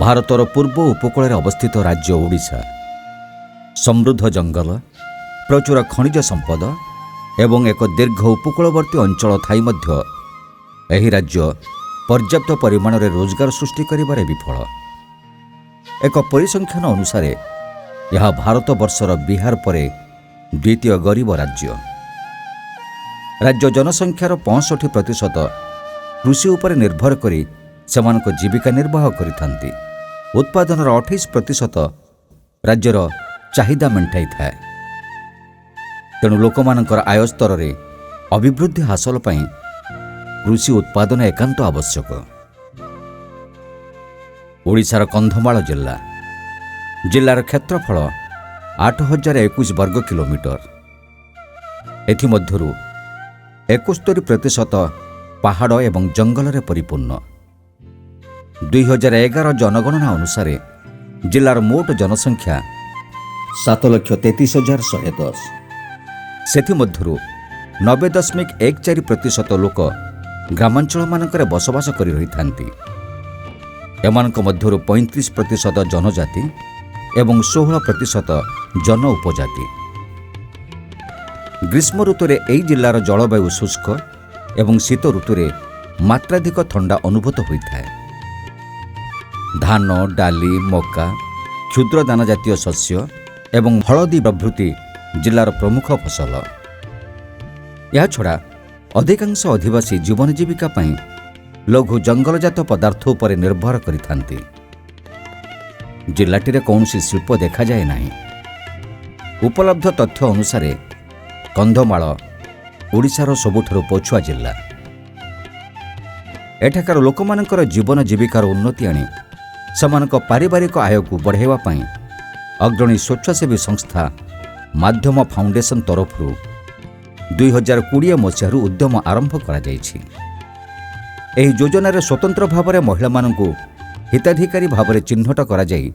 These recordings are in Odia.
ଭାରତର ପୂର୍ବ ଉପକୂଳରେ ଅବସ୍ଥିତ ରାଜ୍ୟ ଓଡ଼ିଶା ସମୃଦ୍ଧ ଜଙ୍ଗଲ, ପ୍ରଚୁର ଖଣିଜ ସମ୍ପଦ ଏବଂ ଏକ ଦୀର୍ଘ ଉପକୂଳବର୍ତ୍ତୀ ଅଞ୍ଚଳ ଥାଇ ମଧ୍ୟ ଏହି ରାଜ୍ୟ ପର୍ଯ୍ୟାପ୍ତ ପରିମାଣରେ ରୋଜଗାର ସୃଷ୍ଟି କରିବାରେ ବିଫଳ। ଏକ ପରିସଂଖ୍ୟାନ ଅନୁସାରେ ଏହା ଭାରତବର୍ଷର ବିହାର ପରେ ଦ୍ୱିତୀୟ ଗରିବ ରାଜ୍ୟ। ରାଜ୍ୟ ଜନସଂଖ୍ୟାର 65% କୃଷି ଉପରେ ନିର୍ଭର କରି ସେମାନଙ୍କ ଜୀବିକା ନିର୍ବାହ କରିଥାନ୍ତି। ଉତ୍ପାଦନର 28% ରାଜ୍ୟର ଚାହିଦା ମେଣ୍ଟାଇଥାଏ। ତେଣୁ ଲୋକମାନଙ୍କର ଆୟ ସ୍ତରରେ ଅଭିବୃଦ୍ଧି ହାସଲ ପାଇଁ କୃଷି ଉତ୍ପାଦନ ଏକାନ୍ତ ଆବଶ୍ୟକ। ଓଡ଼ିଶାର କନ୍ଧମାଳ ଜିଲ୍ଲାର କ୍ଷେତ୍ରଫଳ 8021 ବର୍ଗ କିଲୋମିଟର। ଏଥିମଧ୍ୟରୁ 71% ପାହାଡ଼ ଏବଂ ଜଙ୍ଗଲରେ ପରିପୂର୍ଣ୍ଣ। 2011 ଜନଗଣନା ଅନୁସାରେ ଜିଲ୍ଲାର ମୋଟ ଜନସଂଖ୍ୟା 7,33,110। ସେଥିମଧ୍ୟରୁ 90.14% ଲୋକ ଗ୍ରାମାଞ୍ଚଳମାନଙ୍କରେ ବସବାସ କରି ରହିଥାନ୍ତି। ଏମାନଙ୍କ ମଧ୍ୟରୁ 35% ଜନଜାତି ଏବଂ 16% ଜନ ଉପଜାତି। ଗ୍ରୀଷ୍ମ ଋତୁରେ ଏହି ଜିଲ୍ଲାର ଜଳବାୟୁ ଶୁଷ୍କ ଏବଂ ଶୀତ ଋତୁରେ ମାତ୍ରାଧିକ ଥଣ୍ଡା ଅନୁଭୂତ ହୋଇଥାଏ। ଧାନ, ଡାଲି, ମକା, କ୍ଷୁଦ୍ର ଦାନ ଜାତୀୟ ଶସ୍ୟ ଏବଂ ହଳଦୀ ପ୍ରଭୃତି ଜିଲ୍ଲାର ପ୍ରମୁଖ ଫସଲ। ଏହାଛଡ଼ା ଅଧିକାଂଶ ଅଧିବାସୀ ଜୀବନ ଜୀବିକା ପାଇଁ ଲଘୁ ଜଙ୍ଗଲଜାତ ପଦାର୍ଥ ଉପରେ ନିର୍ଭର କରିଥାନ୍ତି। ଜିଲ୍ଲାଟିରେ କୌଣସି ଶିଳ୍ପ ଦେଖାଯାଏ ନାହିଁ। ଉପଲବ୍ଧ ତଥ୍ୟ ଅନୁସାରେ କନ୍ଧମାଳ ଓଡ଼ିଶାର ସବୁଠାରୁ ପଛୁଆ ଜିଲ୍ଲା। ଏଠାକାର ଲୋକମାନଙ୍କର ଜୀବନ ଜୀବିକାର ଉନ୍ନତି ଆଣି ସେମାନଙ୍କ ପାରିବାରିକ ଆୟକୁ ବଢ଼ାଇବା ପାଇଁ ଅଗ୍ରଣୀ ସ୍ୱେଚ୍ଛାସେବୀ ସଂସ୍ଥା ମାଧ୍ୟମ ଫାଉଣ୍ଡେସନ ତରଫରୁ 2020 ମସିହାରୁ ଉଦ୍ୟମ ଆରମ୍ଭ କରାଯାଇଛି। ଏହି ଯୋଜନାରେ ସ୍ୱତନ୍ତ୍ର ଭାବରେ ମହିଳାମାନଙ୍କୁ ହିତାଧିକାରୀ ଭାବରେ ଚିହ୍ନଟ କରାଯାଇ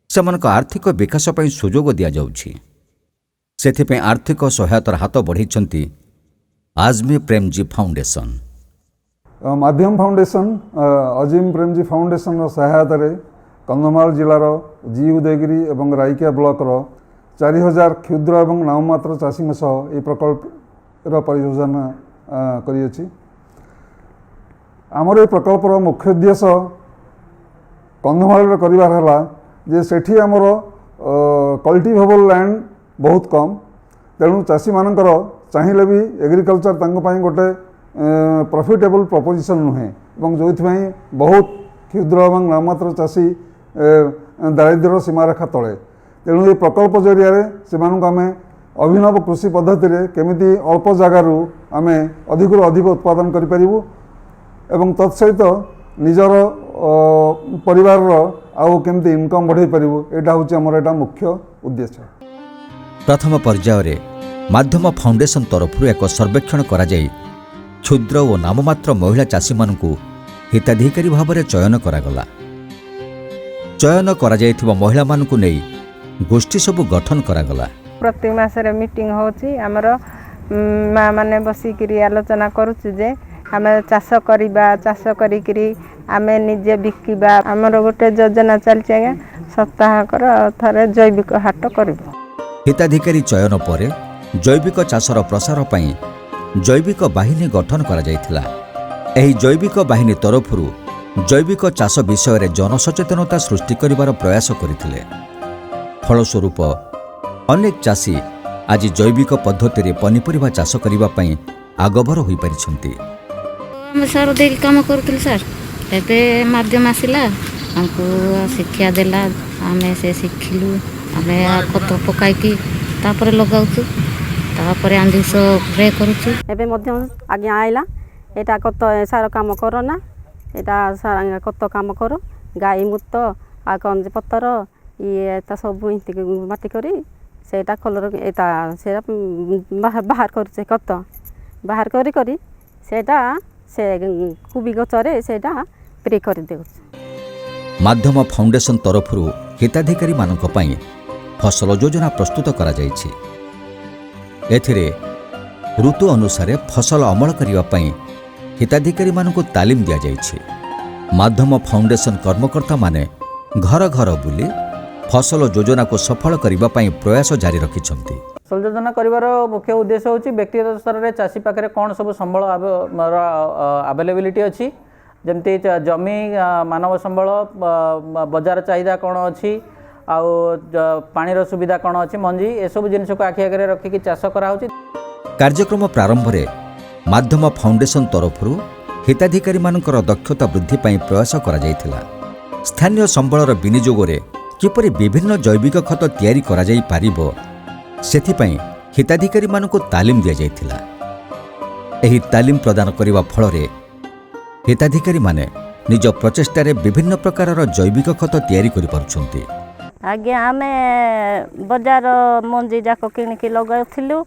ସେମାନଙ୍କ ଆର୍ଥିକ ବିକାଶ ପାଇଁ ସୁଯୋଗ ଦିଆଯାଉଛି। ସେଥିପାଇଁ ଆର୍ଥିକ ସହାୟତାର ହାତ ବଢ଼ାଇଛନ୍ତି ଆଜମୀ ପ୍ରେମଜୀ ଫାଉଣ୍ଡେସନ। ମାଧ୍ୟମ ଫାଉଣ୍ଡେସନ ଅଜିମ ପ୍ରେମଜୀ ଫାଉଣ୍ଡେସନର ସହାୟତାରେ କନ୍ଧମାଳ ଜିଲ୍ଲାର ଜି ଉଦୟଗିରି ଏବଂ ରାଇକିଆ ବ୍ଲକର 4000 କ୍ଷୁଦ୍ର ଏବଂ ନାମମାତ୍ର ଚାଷୀଙ୍କ ସହ ଏହି ପ୍ରକଳ୍ପର ପରିଯୋଜନା କରିଅଛି। ଆମର ଏହି ପ୍ରକଳ୍ପର ମୁଖ୍ୟ ଉଦ୍ଦେଶ୍ୟ କନ୍ଧମାଳରେ କରିବାର ହେଲା ଯେ ସେଠି ଆମର କଲ୍ଟିଭେବଲ୍ ଲ୍ୟାଣ୍ଡ ବହୁତ କମ୍। ତେଣୁ ଚାଷୀମାନଙ୍କର ଚାହିଁଲେ ବି ଏଗ୍ରିକଲଚର ତାଙ୍କ ପାଇଁ ଗୋଟେ ପ୍ରଫିଟେବଲ୍ ପ୍ରପୋଜିସନ୍ ନୁହେଁ ଏବଂ ଯେଉଁଥିପାଇଁ ବହୁତ କ୍ଷୁଦ୍ର ଏବଂ ନାମମାତ୍ର ଚାଷୀ ଦାରିଦ୍ର୍ୟର ସୀମାରେଖା ତଳେ। ତେଣୁ ଏହି ପ୍ରକଳ୍ପ ଜରିଆରେ ସେମାନଙ୍କୁ ଆମେ ଅଭିନବ କୃଷି ପଦ୍ଧତିରେ କେମିତି ଅଳ୍ପ ଜାଗାରୁ ଆମେ ଅଧିକରୁ ଅଧିକ ଉତ୍ପାଦନ କରିପାରିବୁ ଏବଂ ତତ୍ସହିତ ନିଜର ପରିବାରର ଆଉ କେମିତି ଇନକମ୍ ବଢ଼ାଇ ପାରିବୁ, ଏଇଟା ହେଉଛି ଆମର ଏଇଟା ମୁଖ୍ୟ ଉଦ୍ଦେଶ୍ୟ। ପ୍ରଥମ ପର୍ଯ୍ୟାୟରେ ମାଧ୍ୟମ ଫାଉଣ୍ଡେସନ ତରଫରୁ ଏକ ସର୍ବେକ୍ଷଣ କରାଯାଇ କ୍ଷୁଦ୍ର ଓ ନାମମାତ୍ର ମହିଳା ଚାଷୀମାନଙ୍କୁ ହିତାଧିକାରୀ ଭାବରେ ଚୟନ କରାଗଲା। ଚୟନ କରାଯାଇଥିବା ମହିଳାମାନଙ୍କୁ ନେଇ ଗୋଷ୍ଠୀ ସବୁ ଗଠନ କରାଗଲା। ପ୍ରତି ମାସରେ ମିଟିଂ ହେଉଛି। ଆମର ମା' ମାନେ ବସିକିରି ଆଲୋଚନା କରୁଛୁ ଯେ ଆମେ ଚାଷ କରିବା, ଚାଷ କରିକିରି ଆମେ ନିଜେ ବିକିବା। ଆମର ଗୋଟେ ଯୋଜନା ଚାଲିଛି ଆଜ୍ଞା, ସପ୍ତାହକର ଥରେ ଜୈବିକ ହାଟ କରିବୁ। ହିତାଧିକାରୀ ଚୟନ ପରେ ଜୈବିକ ଚାଷର ପ୍ରସାର ପାଇଁ ଜୈବିକ ବାହିନୀ ଗଠନ କରାଯାଇଥିଲା। ଏହି ଜୈବିକ ବାହିନୀ ତରଫରୁ ଜୈବିକ ଚାଷ ବିଷୟରେ ଜନସଚେତନତା ସୃଷ୍ଟି କରିବାର ପ୍ରୟାସ କରିଥିଲେ। ଫଳସ୍ୱରୂପ ଅନେକ ଚାଷୀ ଆଜି ଜୈବିକ ପଦ୍ଧତିରେ ପନିପରିବା ଚାଷ କରିବା ପାଇଁ ଆଗଭର ହୋଇପାରିଛନ୍ତି। ଆମେ ସାର ଦେଇକି କାମ କରୁଥିଲୁ ସାର୍। ଏବେ ମାଧ୍ୟମ ଆସିଲା, ଆମକୁ ଶିକ୍ଷା ଦେଲା, ଆମେ ସେ ଶିଖିଲୁ। ଆମେ ଖତ ପକାଇକି ତାପରେ ଲଗାଉଛୁ, ତାପରେ ଆନ୍ଦିଷ ସ୍ପ୍ରେ କରୁଛୁ। ଏବେ ମଧ୍ୟ ଆଜ୍ଞା ଆଇଲା, ଏଇଟା ଖତ ସାର କାମ କର ନା, ଏଇଟା ଖତ କାମ କର। ଗାଈ ମୂତ ଆଉ କଞ୍ଜି ପତର ଇଏ ସବୁ ଏମିତି ମାଟି କରି ସେଇଟା କଲର ଏଇଟା ସେଇଟା ବାହାର କରୁଛେ। ଖତ ବାହାର କରି କରି ସେଇଟା ସେ କୁବି ଗଛରେ ସେଇଟା ସ୍ପ୍ରେ କରିଦେଉଛି। ମାଧ୍ୟମ ଫାଉଣ୍ଡେସନ ତରଫରୁ ହିତାଧିକାରୀମାନଙ୍କ ପାଇଁ ଫସଲ ଯୋଜନା ପ୍ରସ୍ତୁତ କରାଯାଇଛି। ଏଥିରେ ଋତୁ ଅନୁସାରେ ଫସଲ ଅମଳ କରିବା ପାଇଁ ହିତାଧିକାରୀମାନଙ୍କୁ ତାଲିମ ଦିଆଯାଇଛି। ମାଧ୍ୟମ ଫାଉଣ୍ଡେସନ କର୍ମକର୍ତ୍ତା ମାନେ ଘର ଘର ବୁଲି ଫସଲ ଯୋଜନାକୁ ସଫଳ କରିବା ପାଇଁ ପ୍ରୟାସ ଜାରି ରଖିଛନ୍ତି। ଫସଲ ଯୋଜନା କରିବାର ମୁଖ୍ୟ ଉଦ୍ଦେଶ୍ୟ ହେଉଛି ବ୍ୟକ୍ତିଗତ ସ୍ତରରେ ଚାଷୀ ପାଖରେ କ'ଣ ସବୁ ସମ୍ବଳ ଆଭେଲେବିଲିଟି ଅଛି, ଯେମିତି ଜମି, ମାନବ ସମ୍ବଳ, ବଜାର ଚାହିଦା କ'ଣ ଅଛି, ଆଉ ପାଣିର ସୁବିଧା କ'ଣ ଅଛି, ମଞ୍ଜି, ଏସବୁ ଜିନିଷକୁ ଆଖି ଆଗରେ ରଖିକି ଚାଷ କରାହେଉଛି। କାର୍ଯ୍ୟକ୍ରମ ପ୍ରାରମ୍ଭରେ ମାଧ୍ୟମ ଫାଉଣ୍ଡେସନ ତରଫରୁ ହିତାଧିକାରୀମାନଙ୍କର ଦକ୍ଷତା ବୃଦ୍ଧି ପାଇଁ ପ୍ରୟାସ କରାଯାଇଥିଲା। ସ୍ଥାନୀୟ ସମ୍ବଳର ବିନିଯୋଗରେ କିପରି ବିଭିନ୍ନ ଜୈବିକ ଖତ ତିଆରି କରାଯାଇପାରିବ ସେଥିପାଇଁ ହିତାଧିକାରୀମାନଙ୍କୁ ତାଲିମ ଦିଆଯାଇଥିଲା। ଏହି ତାଲିମ ପ୍ରଦାନ କରିବା ଫଳରେ ହିତାଧିକାରୀମାନେ ନିଜ ପ୍ରଚେଷ୍ଟାରେ ବିଭିନ୍ନ ପ୍ରକାରର ଜୈବିକ ଖତ ତିଆରି କରିପାରୁଛନ୍ତି। ଆଜ୍ଞା, ଆମେ ବଜାର ମଞ୍ଜି ଯାକ କିଣିକି ଲଗାଉଥିଲୁ,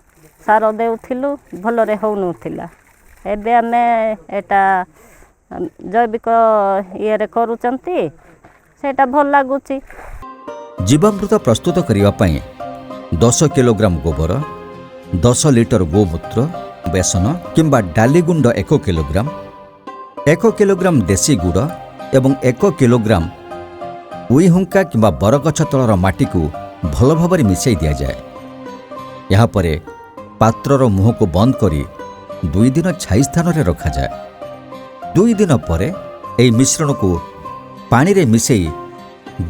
ସାର ଦେଉଥିଲୁ, ଭଲରେ ହେଉନଥିଲା। ଏବେ ଆମେ ଏଟା ଜୈବିକ ଇଏରେ କରୁଛନ୍ତି, ସେଇଟା ଭଲ ଲାଗୁଛି। ଜୀବାମୃତ ପ୍ରସ୍ତୁତ କରିବା ପାଇଁ 10 କିଲୋଗ୍ରାମ ଗୋବର, 10 ଲିଟର ଗୋମୂତ୍ର, ବେସନ କିମ୍ବା ଡାଲି ଗୁଣ୍ଡ 1 କିଲୋଗ୍ରାମ, 1 କିଲୋଗ୍ରାମ ଦେଶୀ ଗୁଡ଼ ଏବଂ 1 କିଲୋଗ୍ରାମ ଉଇହୁଙ୍କା କିମ୍ବା ବରଗଛ ତଳର ମାଟିକୁ ଭଲ ଭାବରେ ମିଶାଇ ଦିଆଯାଏ। ଏହାପରେ ପାତ୍ରର ମୁହଁକୁ ବନ୍ଦ କରି 2 ଦିନ ଛାଇ ସ୍ଥାନରେ ରଖାଯାଏ। 2 ଦିନ ପରେ ଏହି ମିଶ୍ରଣକୁ ପାଣିରେ ମିଶାଇ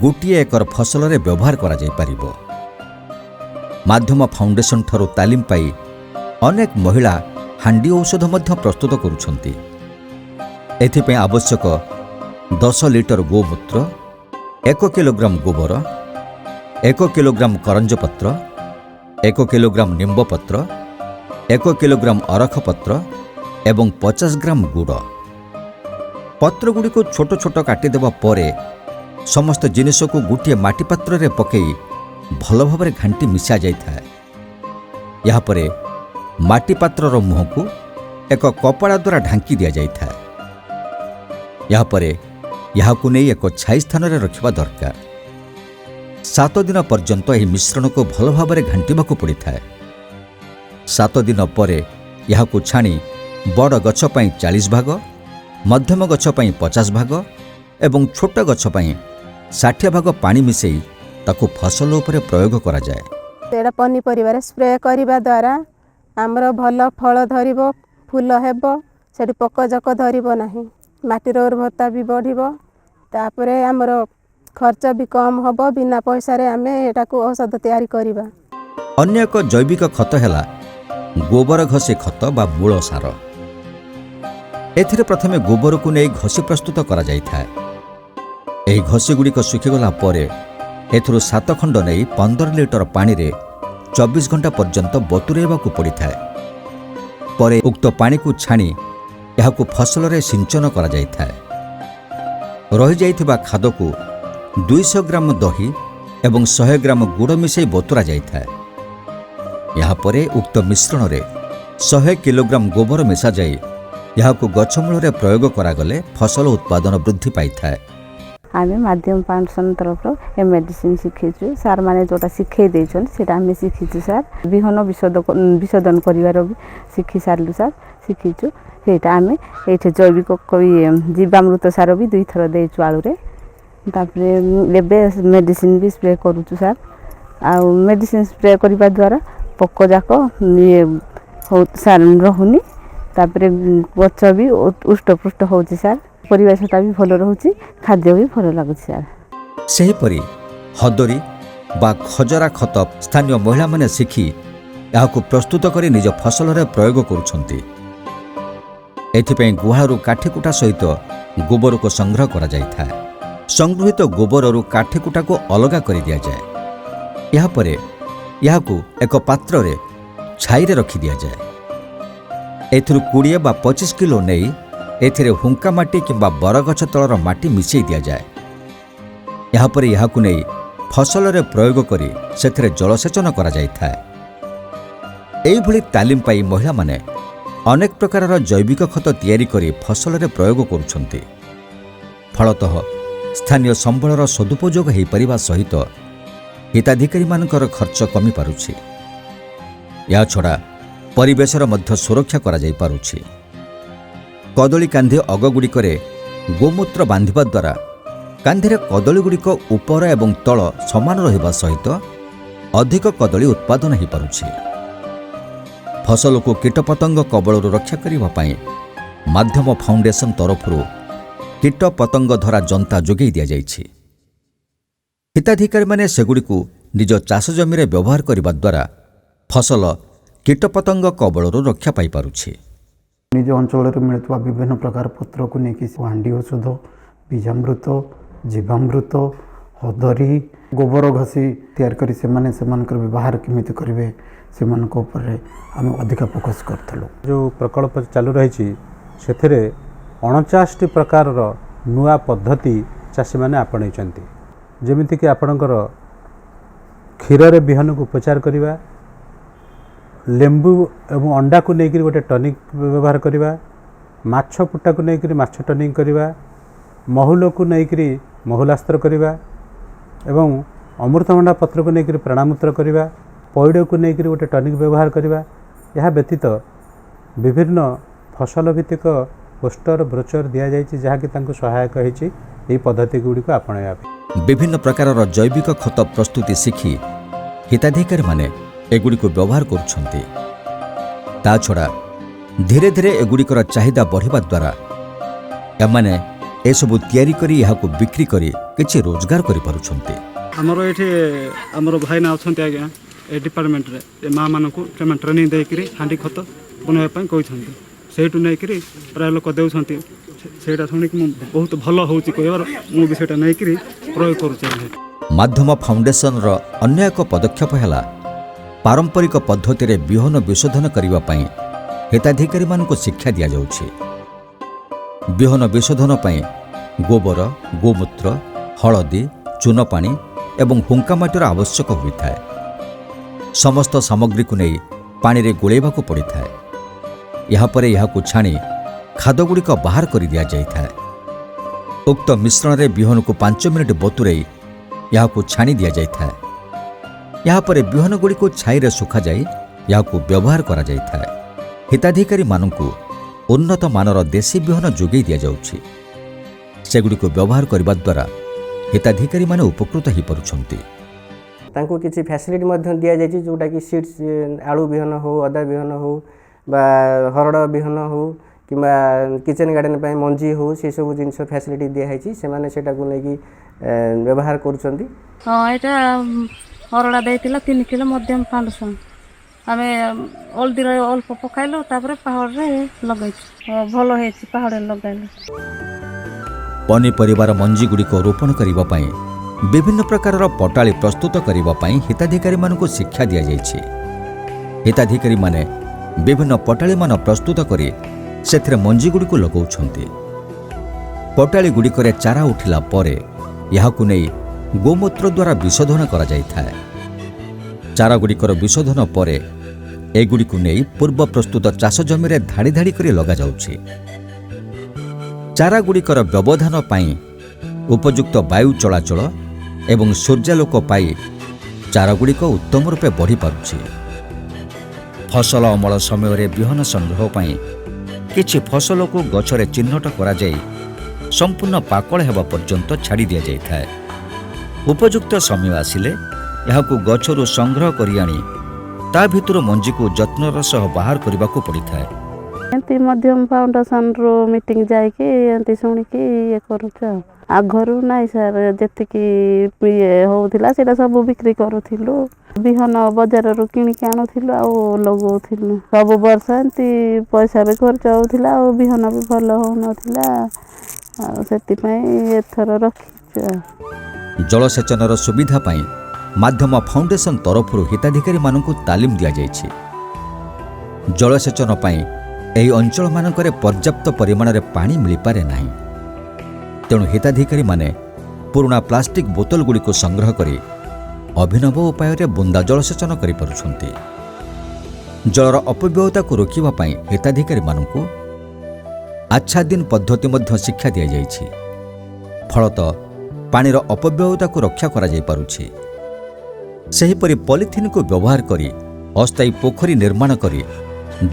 ଗୋଟିଏ ଏକର ଫସଲରେ ବ୍ୟବହାର କରାଯାଇପାରିବ। ମାଧ୍ୟମ ଫାଉଣ୍ଡେସନ ଠାରୁ ତାଲିମ ପାଇ ଅନେକ ମହିଳା ହାଣ୍ଡି ଔଷଧ ମଧ୍ୟ ପ୍ରସ୍ତୁତ କରୁଛନ୍ତି। ଏଥିପାଇଁ ଆବଶ୍ୟକ 10 ଲିଟର ଗୋମୂତ୍ର, 1 କିଲୋଗ୍ରାମ ଗୋବର, 1 କିଲୋଗ୍ରାମ କରଞ୍ଜ ପତ୍ର, 1 କିଲୋଗ୍ରାମ ନିମ୍ବ ପତ୍ର, 1 କିଲୋଗ୍ରାମ ଅରଖ ପତ୍ର ଏବଂ 50 ଗ୍ରାମ ଗୁଡ଼। ପତ୍ରଗୁଡ଼ିକୁ ଛୋଟ ଛୋଟ କାଟିଦେବା ପରେ ସମସ୍ତ ଜିନିଷକୁ ଗୋଟିଏ ମାଟି ପାତ୍ରରେ ପକାଇ ଭଲ ଭାବରେ ଘାଣ୍ଟି ମିଶା ଯାଇଥାଏ। ଏହାପରେ ମାଟି ପାତ୍ରର ମୁହଁକୁ ଏକ କପଡ଼ା ଦ୍ୱାରା ଢାଙ୍କି ଦିଆଯାଇଥାଏ। ଏହାପରେ ଏହାକୁ ନେଇ ଏକ ଛାଇ ସ୍ଥାନରେ ରଖିବା ଦରକାର। 7 ଦିନ ପର୍ଯ୍ୟନ୍ତ ଏହି ମିଶ୍ରଣକୁ ଭଲ ଭାବରେ ଘାଣ୍ଟିବାକୁ ପଡ଼ିଥାଏ। 7 ଦିନ ପରେ ଏହାକୁ ଛାଣି ବଡ଼ ଗଛ ପାଇଁ 40 ଭାଗ, ମଧ୍ୟମ ଗଛ ପାଇଁ 50 ଭାଗ ଏବଂ ଛୋଟ ଗଛ ପାଇଁ 60 ଭାଗ ପାଣି ମିଶାଇ ତାକୁ ଫସଲ ଉପରେ ପ୍ରୟୋଗ କରାଯାଏ। ଏଇଟା ପନିପରିବାରେ ସ୍ପ୍ରେ କରିବା ଦ୍ୱାରା ଆମର ଭଲ ଫଳ ଧରିବ, ଫୁଲ ହେବ, ସେଠି ପୋକଜୋକ ଧରିବ ନାହିଁ, ମାଟିର ଉର୍ବରତା ବି ବଢ଼ିବ, ତାପରେ ଆମର ଖର୍ଚ୍ଚ ବି କମ୍ ହେବ, ବିନା ପଇସାରେ ଆମେ ଏଟାକୁ ଔଷଧ ତିଆରି କରିବା। ଅନ୍ୟ ଏକ ଜୈବିକ ଖତ ହେଲା ଗୋବର ଘଷି ଖତ ବା ମୂଳ ସାର। ଏଥିରେ ପ୍ରଥମେ ଗୋବରକୁ ନେଇ ଘଷି ପ୍ରସ୍ତୁତ କରାଯାଇଥାଏ। ଏହି ଘଷିଗୁଡ଼ିକ ଶୁଖିଗଲା ପରେ ଏଥିରୁ 7 ଖଣ୍ଡ ନେଇ 15 ଲିଟର ପାଣିରେ 24 ଘଣ୍ଟା ପର୍ଯ୍ୟନ୍ତ ବତୁରାଇବାକୁ ପଡ଼ିଥାଏ। ପରେ ଉକ୍ତ ପାଣିକୁ ଛାଣି ଏହାକୁ ଫସଲରେ ସିଞ୍ଚନ କରାଯାଇଥାଏ। ରହିଯାଇଥିବା ଖାଦକୁ 200 ଗ୍ରାମ ଦହି ଏବଂ 100 ଗ୍ରାମ ଗୁଡ଼ ମିଶାଇ ବତୁରା ଯାଇଥାଏ। ଏହାପରେ ଉକ୍ତ ମିଶ୍ରଣରେ 100 କିଲୋଗ୍ରାମ ଗୋବର ମିଶାଯାଇ ଏହାକୁ ଗଛମୂଳରେ ପ୍ରୟୋଗ କରାଗଲେ ଫସଲ ଉତ୍ପାଦନ ବୃଦ୍ଧି ପାଇଥାଏ। ଆମେ ମାଧ୍ୟମ ଫାଉଣ୍ଡେସନ ତରଫରୁ ଏ ମେଡ଼ିସିନ ଶିଖିଛୁ। ସାର୍ମାନେ ଯେଉଁଟା ଶିଖେଇ ଦେଇଛନ୍ତି ସେଇଟା ଆମେ ଶିଖିଛୁ ସାର୍। ବିହନ ବିଶୋଧନ କରିବାର ବି ଶିଖି ସାରିଲୁ ସାର୍, ଶିଖିଛୁ। ସେଇଟା ଆମେ ଏଇଠି ଜୈବିକ ଜୀବାମୃତ ସାର ବି 2 ଥର ଦେଇଛୁ ଆଳୁରେ। ତାପରେ ଏବେ ମେଡ଼ିସିନ ବି ସ୍ପ୍ରେ କରୁଛୁ ସାର୍। ଆଉ ମେଡ଼ିସିନ ସ୍ପ୍ରେ କରିବା ଦ୍ୱାରା ପୋକ ଯାକ ସାର୍ ରହୁନି, ତାପରେ ଗଛ ବି ଉଷ୍ଟପୃଷ୍ଟ ହେଉଛି ସାର୍। ପରିବେଶଟା ବି ଭଲ ରହୁଛି, ଖାଦ୍ୟ ବି ଭଲ ଲାଗୁଛି ସାର୍। ସେହିପରି ହଦରୀ ବା ଖଜରା ଖତ ସ୍ଥାନୀୟ ମହିଳାମାନେ ଶିଖି ଏହାକୁ ପ୍ରସ୍ତୁତ କରି ନିଜ ଫସଲରେ ପ୍ରୟୋଗ କରୁଛନ୍ତି। ଏଥିପାଇଁ ଗୁହାଳରୁ କାଠିକୁଟା ସହିତ ଗୋବରକୁ ସଂଗ୍ରହ କରାଯାଇଥାଏ। ସଂଗୃହୀତ ଗୋବରରୁ କାଠିକୁଟାକୁ ଅଲଗା କରି ଦିଆଯାଏ। ଏହାପରେ ଏହାକୁ ଏକ ପାତ୍ରରେ ଛାଇରେ ରଖି ଦିଆଯାଏ। ଏଥିରୁ 20 ବା 25 କିଲୋ ନେଇ ଏଥିରେ ହୁଙ୍କା ମାଟି କିମ୍ବା ବରଗଛ ତଳର ମାଟି ମିଶାଇ ଦିଆଯାଏ। ଏହାପରେ ଏହାକୁ ନେଇ ଫସଲରେ ପ୍ରୟୋଗ କରି ସେଥିରେ ଜଳସେଚନ କରାଯାଇଥାଏ। ଏହିଭଳି ତାଲିମ ପାଇ ମହିଳାମାନେ ଅନେକ ପ୍ରକାରର ଜୈବିକ ଖତ ତିଆରି କରି ଫସଲରେ ପ୍ରୟୋଗ କରୁଛନ୍ତି। ଫଳତଃ ସ୍ଥାନୀୟ ସମ୍ବଳର ସଦୁପଯୋଗ ହୋଇପାରିବା ସହିତ ହିତାଧିକାରୀମାନଙ୍କର ଖର୍ଚ୍ଚ କମିପାରୁଛି। ଏହାଛଡ଼ା ପରିବେଶର ମଧ୍ୟ ସୁରକ୍ଷା କରାଯାଇପାରୁଛି। କଦଳୀ କାନ୍ଧି ଅଗଗୁଡ଼ିକରେ ଗୋମୂତ୍ର ବାନ୍ଧିବା ଦ୍ୱାରା କାନ୍ଧିରେ କଦଳୀଗୁଡ଼ିକ ଉପର ଏବଂ ତଳ ସମାନ ରହିବା ସହିତ ଅଧିକ କଦଳୀ ଉତ୍ପାଦନ ହୋଇପାରୁଛି। ଫସଲକୁ କୀଟପତଙ୍ଗ କବଳରୁ ରକ୍ଷା କରିବା ପାଇଁ ମାଧ୍ୟମ ଫାଉଣ୍ଡେସନ ତରଫରୁ କୀଟପତଙ୍ଗ ଧରା ଜନ୍ତା ଯୋଗାଇ ଦିଆଯାଇଛି। ହିତାଧିକାରୀମାନେ ସେଗୁଡ଼ିକୁ ନିଜ ଚାଷ ଜମିରେ ବ୍ୟବହାର କରିବା ଦ୍ୱାରା ଫସଲ କୀଟପତଙ୍ଗ କବଳରୁ ରକ୍ଷା ପାଇପାରୁଛି। ନିଜ ଅଞ୍ଚଳରେ ମିଳୁଥିବା ବିଭିନ୍ନ ପ୍ରକାର ପତ୍ରକୁ ନେଇକି ହାଣ୍ଡି ଔଷଧ, ବୀଜାମୃତ, ଜୀବାମୃତ, ହଦରୀ, ଗୋବର ଘଷି ତିଆରି କରି ସେମାନେ ସେମାନଙ୍କର ବ୍ୟବହାର କେମିତି କରିବେ ସେମାନଙ୍କ ଉପରେ ଆମେ ଅଧିକା ଫୋକସ୍ କରିଥିଲୁ। ଯେଉଁ ପ୍ରକଳ୍ପ ଚାଲୁ ରହିଛି ସେଥିରେ 49ଟି ପ୍ରକାରର ନୂଆ ପଦ୍ଧତି ଚାଷୀମାନେ ଆପଣେଇଛନ୍ତି। ଯେମିତିକି ଆପଣଙ୍କର କ୍ଷୀରରେ ବିହନକୁ ଉପଚାର କରିବା, ଲେମ୍ବୁ ଏବଂ ଅଣ୍ଡାକୁ ନେଇକରି ଗୋଟେ ଟନିକ୍ ବ୍ୟବହାର କରିବା, ମାଛ ପୁଟାକୁ ନେଇକରି ମାଛ ଟନିକ୍ କରିବା, ମହୁଲକୁ ନେଇକରି ମହୁଲାସ୍ତ୍ର କରିବା ଏବଂ ଅମୃତଭଣ୍ଡା ପତ୍ରକୁ ନେଇକରି ପ୍ରାଣାମୂତ୍ର କରିବା, ପଇଡ଼କୁ ନେଇକରି ଗୋଟେ ଟନିକ୍ ବ୍ୟବହାର କରିବା। ଏହା ବ୍ୟତୀତ ବିଭିନ୍ନ ଫସଲ ଭିତ୍ତିକ ପୋଷ୍ଟର ବ୍ରୋଚର ଦିଆଯାଇଛି ଯାହାକି ତାଙ୍କୁ ସହାୟକ ହୋଇଛି ଏହି ପଦ୍ଧତି ଗୁଡ଼ିକୁ ଆପଣେଇବା ପାଇଁ। ବିଭିନ୍ନ ପ୍ରକାରର ଜୈବିକ ଖତ ପ୍ରସ୍ତୁତି ଶିଖି ହିତାଧିକାରୀମାନେ ଏଗୁଡ଼ିକୁ ବ୍ୟବହାର କରୁଛନ୍ତି। ତା ଛଡ଼ା ଧୀରେ ଧୀରେ ଏଗୁଡ଼ିକର ଚାହିଦା ବଢ଼ିବା ଦ୍ୱାରା ଏମାନେ ଏସବୁ ତିଆରି କରି ଏହାକୁ ବିକ୍ରି କରି କିଛି ରୋଜଗାର କରିପାରୁଛନ୍ତି। ଆମର ଏଠି ଆମର ଭାଇନା ଅଛନ୍ତି ଆଜ୍ଞା ଏ ଡିପାର୍ଟମେଣ୍ଟରେ ଏ ମାଆମାନଙ୍କୁ ସେମାନେ ଟ୍ରେନିଂ ଦେଇକରି ହାଣ୍ଡି ଖତ ବନାଇବା ପାଇଁ କହିଛନ୍ତି। ସେଇଠୁ ନେଇକରି ପ୍ରାୟ ଲୋକ ଦେଉଛନ୍ତି। ସେଇଟା ଶୁଣିକି ମୁଁ ବହୁତ ଭଲ ହେଉଛି କହିବାର ମୁଁ ବି ସେଇଟା ନେଇକରି ପ୍ରୟୋଗ କରୁଛି। ମାଧ୍ୟମ ଫାଉଣ୍ଡେସନର ଅନ୍ୟ ଏକ ପଦକ୍ଷେପ ହେଲା ପାରମ୍ପରିକ ପଦ୍ଧତିରେ ବିହନ ବିଶୋଧନ କରିବା ପାଇଁ ହିତାଧିକାରୀମାନଙ୍କୁ ଶିକ୍ଷା ଦିଆଯାଉଛି। ବିହନ ବିଶୋଧନ ପାଇଁ ଗୋବର, ଗୋମୂତ୍ର, ହଳଦୀ, ଚୂନପାଣି ଏବଂ ହୁଙ୍କା ମାଟିର ଆବଶ୍ୟକ ହୋଇଥାଏ। ସମସ୍ତ ସାମଗ୍ରୀକୁ ନେଇ ପାଣିରେ ଗୋଳେଇବାକୁ ପଡ଼ିଥାଏ। ଏହାପରେ ଏହାକୁ ଛାଣି ଖାଦଗୁଡ଼ିକ ବାହାର କରି ଦିଆଯାଇଥାଏ। ଉକ୍ତ ମିଶ୍ରଣରେ ବିହନକୁ 5 ମିନିଟ୍ ବତୁରେଇ ଏହାକୁ ଛାଣି ଦିଆଯାଇଥାଏ। ଏହାପରେ ବିହନଗୁଡ଼ିକୁ ଛାଇରେ ଶୁଖାଯାଇ ଏହାକୁ ବ୍ୟବହାର କରାଯାଇଥାଏ। ହିତାଧିକାରୀମାନଙ୍କୁ ଉନ୍ନତ ମାନର ଦେଶୀ ବିହନ ଯୋଗାଇ ଦିଆଯାଉଛି। ସେଗୁଡ଼ିକୁ ବ୍ୟବହାର କରିବା ଦ୍ୱାରା ହିତାଧିକାରୀମାନେ ଉପକୃତ ହୋଇପାରୁଛନ୍ତି। ତାଙ୍କୁ କିଛି ଫ୍ୟାସିଲିଟି ମଧ୍ୟ ଦିଆଯାଇଛି ଯେଉଁଟାକି ସିଡ୍ସ, ଆଳୁ ବିହନ ହେଉ, ଅଦା ବିହନ ହେଉ ବା ହରଡ଼ ବିହନ ହେଉ କିମ୍ବା କିଚେନ୍ ଗାର୍ଡ଼େନ୍ ପାଇଁ ମଞ୍ଜି ହେଉ ସେସବୁ ଜିନିଷ ଫ୍ୟାସିଲିଟି ଦିଆହେଇଛି। ସେମାନେ ସେଇଟାକୁ ନେଇକି ବ୍ୟବହାର କରୁଛନ୍ତି। ହଁ, ଏଇଟା ହରଡ଼ା ଦେଇଥିଲା 3 କିଲୋ ମଧ୍ୟମ ଫାଉଣ୍ଡେସନ। ଆମେ ହଳଦୀରେ ଅଳ୍ପ ପକାଇଲୁ, ତାପରେ ପାହାଡ଼ରେ ଲଗାଇଛୁ। ଭଲ ହେଇଛି ପାହାଡ଼ରେ ଲଗାଇଲୁ। ପନିପରିବାର ମଞ୍ଜିଗୁଡ଼ିକ ରୋପଣ କରିବା ପାଇଁ ବିଭିନ୍ନ ପ୍ରକାରର ପଟାଳି ପ୍ରସ୍ତୁତ କରିବା ପାଇଁ ହିତାଧିକାରୀମାନଙ୍କୁ ଶିକ୍ଷା ଦିଆଯାଇଛି। ହିତାଧିକାରୀମାନେ ବିଭିନ୍ନ ପଟାଳିମାନ ପ୍ରସ୍ତୁତ କରି ସେଥିରେ ମଞ୍ଜିଗୁଡ଼ିକୁ ଲଗାଉଛନ୍ତି। ପଟାଳିଗୁଡ଼ିକରେ ଚାରା ଉଠିଲା ପରେ ଏହାକୁ ନେଇ ଗୋମୂତ୍ର ଦ୍ୱାରା ବିଶୋଧନ କରାଯାଇଥାଏ। ଚାରାଗୁଡ଼ିକର ବିଶୋଧନ ପରେ ଏଗୁଡ଼ିକୁ ନେଇ ପୂର୍ବ ପ୍ରସ୍ତୁତ ଚାଷ ଜମିରେ ଧାଡ଼ି ଧାଡ଼ି କରି ଲଗାଯାଉଛି। ଚାରାଗୁଡ଼ିକର ବ୍ୟବଧାନ ପାଇଁ ଉପଯୁକ୍ତ ବାୟୁ ଚଳାଚଳ ଏବଂ ସୂର୍ଯ୍ୟାଲୋକ ପାଇ ଚାରାଗୁଡ଼ିକ ଉତ୍ତମ ରୂପେ ବଢ଼ିପାରୁଛି। ଫସଲ ଅମଳ ସମୟରେ ବିହନ ସଂଗ୍ରହ ପାଇଁ କିଛି ଫସଲକୁ ଗଛରେ ଚିହ୍ନଟ କରାଯାଇ ସମ୍ପୂର୍ଣ୍ଣ ପାକଳ ହେବା ପର୍ଯ୍ୟନ୍ତ ଛାଡ଼ି ଦିଆଯାଇଥାଏ। ଉପଯୁକ୍ତ ସମୟ ଆସିଲେ ଏହାକୁ ଗଛରୁ ସଂଗ୍ରହ କରି ଆଣି ତା ଭିତରୁ ମଞ୍ଜିକୁ ଯତ୍ନର ସହ ବାହାର କରିବାକୁ ପଡ଼ିଥାଏ। ଏମିତି ମଧ୍ୟମ ଫାଉଣ୍ଡେସନରୁ ମିଟିଂ ଯାଇକି ଏମିତି ଶୁଣିକି ଇଏ କରୁଛୁ। ଆଗରୁ ନାଇଁ ସାର୍, ଯେତିକି ଇଏ ହେଉଥିଲା ସେଇଟା ସବୁ ବିକ୍ରି କରୁଥିଲୁ। ବିହନ ବଜାରରୁ କିଣିକି ଆଣୁଥିଲୁ ଆଉ ଲଗାଉଥିଲୁ। ସବୁ ବର୍ଷ ଏମିତି ପଇସା ବି ଖର୍ଚ୍ଚ ହେଉଥିଲା ଆଉ ବିହନ ବି ଭଲ ହେଉନଥିଲା। ଆଉ ସେଥିପାଇଁ ଏଥର ରଖିଛୁ। ଜଳସେଚନର ସୁବିଧା ପାଇଁ ମାଧ୍ୟମ ଫାଉଣ୍ଡେସନ ତରଫରୁ ହିତାଧିକାରୀମାନଙ୍କୁ ତାଲିମ ଦିଆଯାଇଛି। ଜଳସେଚନ ପାଇଁ ଏହି ଅଞ୍ଚଳମାନଙ୍କରେ ପର୍ଯ୍ୟାପ୍ତ ପରିମାଣରେ ପାଣି ମିଳିପାରେ ନାହିଁ। ତେଣୁ ହିତାଧିକାରୀମାନେ ପୁରୁଣା ପ୍ଲାଷ୍ଟିକ୍ ବୋତଲଗୁଡ଼ିକୁ ସଂଗ୍ରହ କରି ଅଭିନବ ଉପାୟରେ ବୁନ୍ଦା ଜଳସେଚନ କରିପାରୁଛନ୍ତି। ଜଳର ଅପବ୍ୟୟତାକୁ ରୋକିବା ପାଇଁ ହିତାଧିକାରୀମାନଙ୍କୁ ଆଚ୍ଛାଦିନ ପଦ୍ଧତି ମଧ୍ୟ ଶିକ୍ଷା ଦିଆଯାଇଛି। ଫଳତଃ ପାଣିର ଅପବ୍ୟୟତାକୁ ରକ୍ଷା କରାଯାଇପାରୁଛି। ସେହିପରି ପଲିଥିନ୍କୁ ବ୍ୟବହାର କରି ଅସ୍ଥାୟୀ ପୋଖରୀ ନିର୍ମାଣ କରି